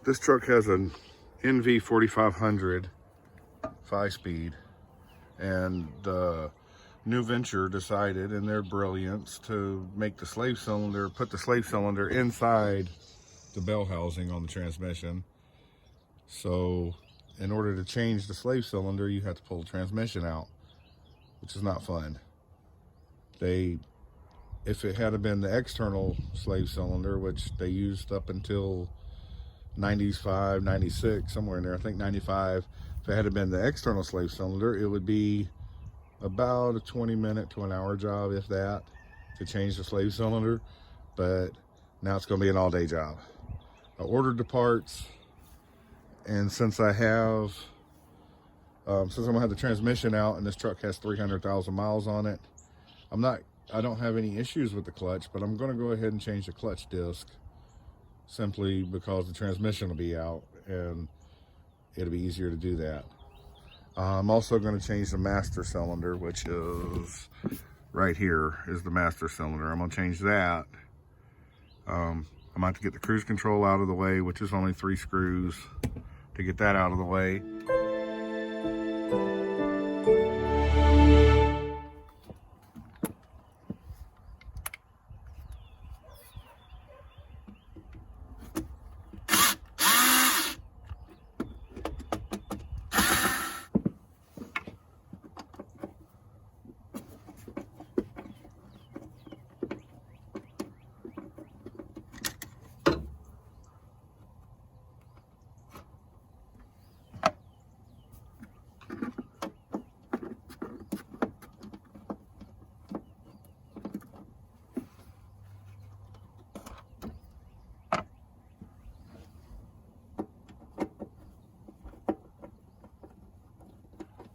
This truck has an NV 4500 5-speed, and New Venture decided in their brilliance to make the slave cylinder, put the slave cylinder inside the bell housing on the transmission. So in order to change the slave cylinder, you have to pull the transmission out, which is not fun. If it had been the external slave cylinder, which they used up until 95, 96, somewhere in there, I think 95, if it had been the external slave cylinder, it would be about a 20-minute to an hour job, if that, to change the slave cylinder. But now it's going to be an all-day job. I ordered the parts, and since I'm gonna have the transmission out and this truck has 300,000 miles on it, I don't have any issues with the clutch, but I'm going to go ahead and change the clutch disc, simply because the transmission will be out and it'll be easier to do that. I'm also going to change the master cylinder, which is right here, is the master cylinder. I'm going to change that. I'm going to have to get the cruise control out of the way, which is only 3 screws to get that out of the way.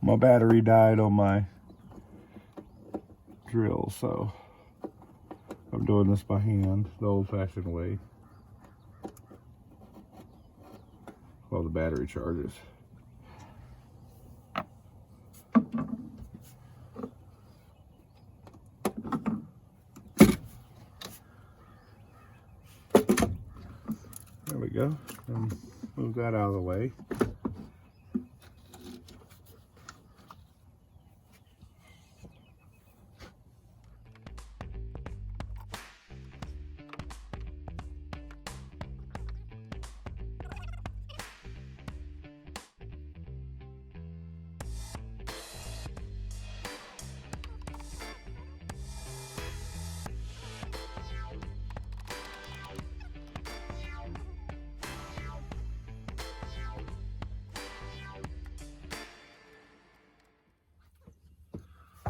My battery died on my drill, so I'm doing this by hand, the old-fashioned way, while the battery charges. There we go, and move that out of the way.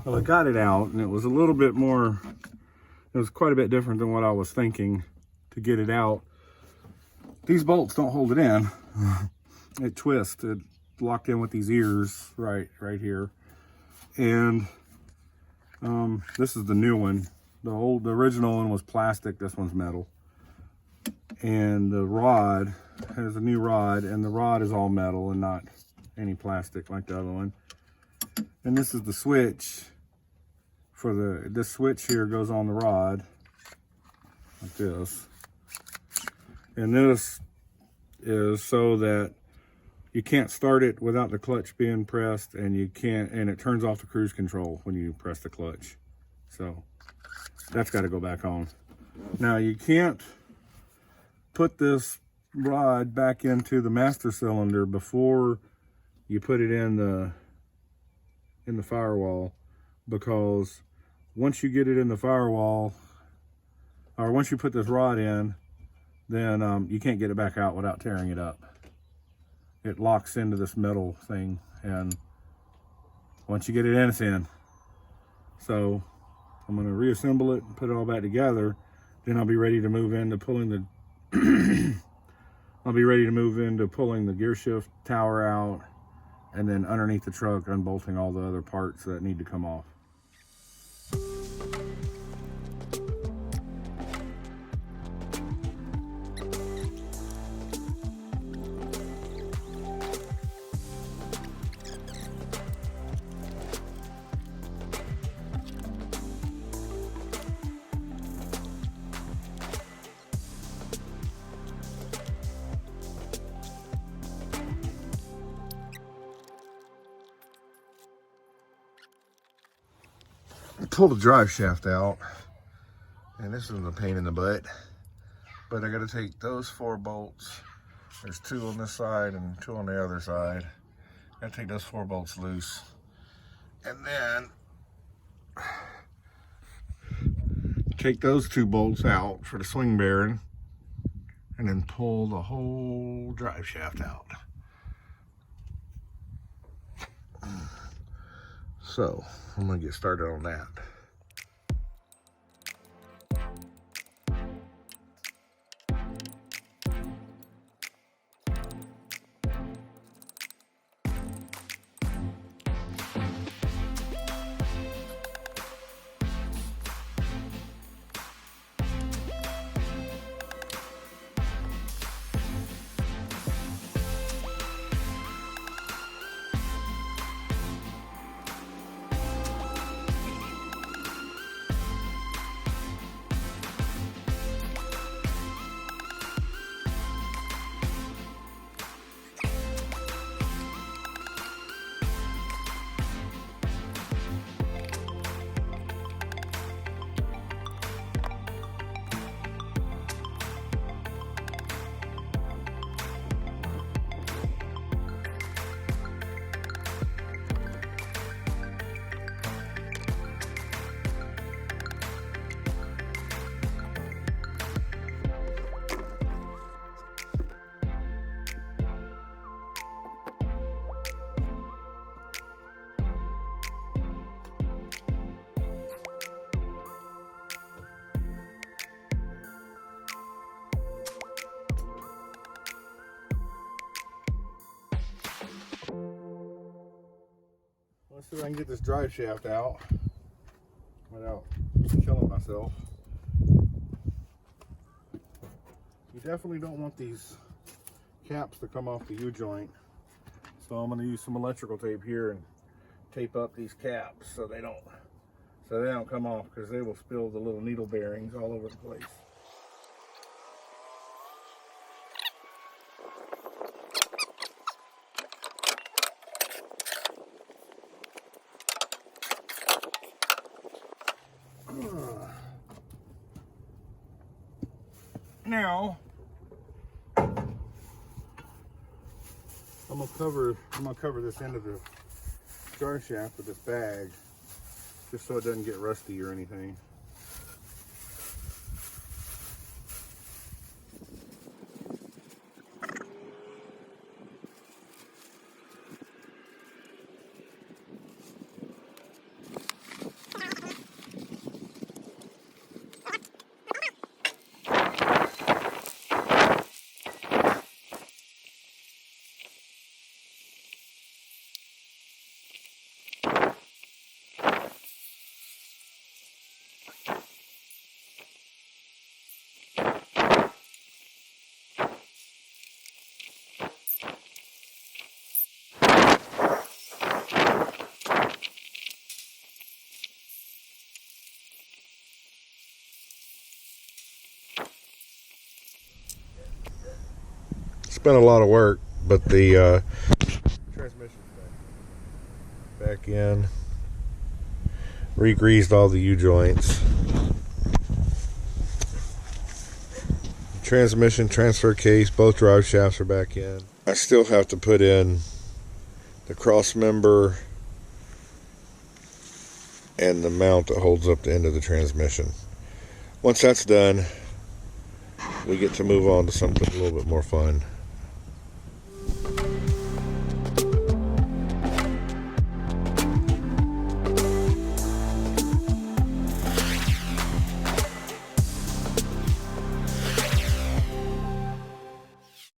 Well, I got it out, and it was a little bit more, it was quite a bit different than what I was thinking to get it out. These bolts don't hold it in. It twists. It locked in with these ears right here. And this is the new one. The original one was plastic. This one's metal. And the rod has a new rod, and the rod is all metal and not any plastic like the other one. And this is the switch for this switch here goes on the rod like this. And this is so that you can't start it without the clutch being pressed, and it turns off the cruise control when you press the clutch. So that's got to go back on. Now you can't put this rod back into the master cylinder before you put it in the firewall, because once you get it in the firewall, or once you put this rod in, then you can't get it back out without tearing it up. It locks into this metal thing, and once you get it in, it's in. So I'm going to reassemble it and put it all back together. Then I'll be ready to move into pulling the pulling the gear shift tower out, and then underneath the truck, unbolting all the other parts that need to come off. pulled the drive shaft out, and this is a pain in the butt, but I got to take those 4 bolts. There's 2 on this side and 2 on the other side. I got to take those 4 bolts loose, and then take those 2 bolts out for the swing bearing, and then pull the whole drive shaft out. So I'm gonna get started on that. Let's see if I can get this drive shaft out without killing myself. You definitely don't want these caps to come off the U-joint. So I'm going to use some electrical tape here and tape up these caps so they don't come off, because they will spill the little needle bearings all over the place. Now I'm gonna cover this end of the drive shaft with this bag, just so it doesn't get rusty or anything. It's been a lot of work, but the transmission's back in. Re-greased all the U-joints. Transmission, transfer case, both drive shafts are back in. I still have to put in the cross member and the mount that holds up the end of the transmission. Once that's done, we get to move on to something a little bit more fun.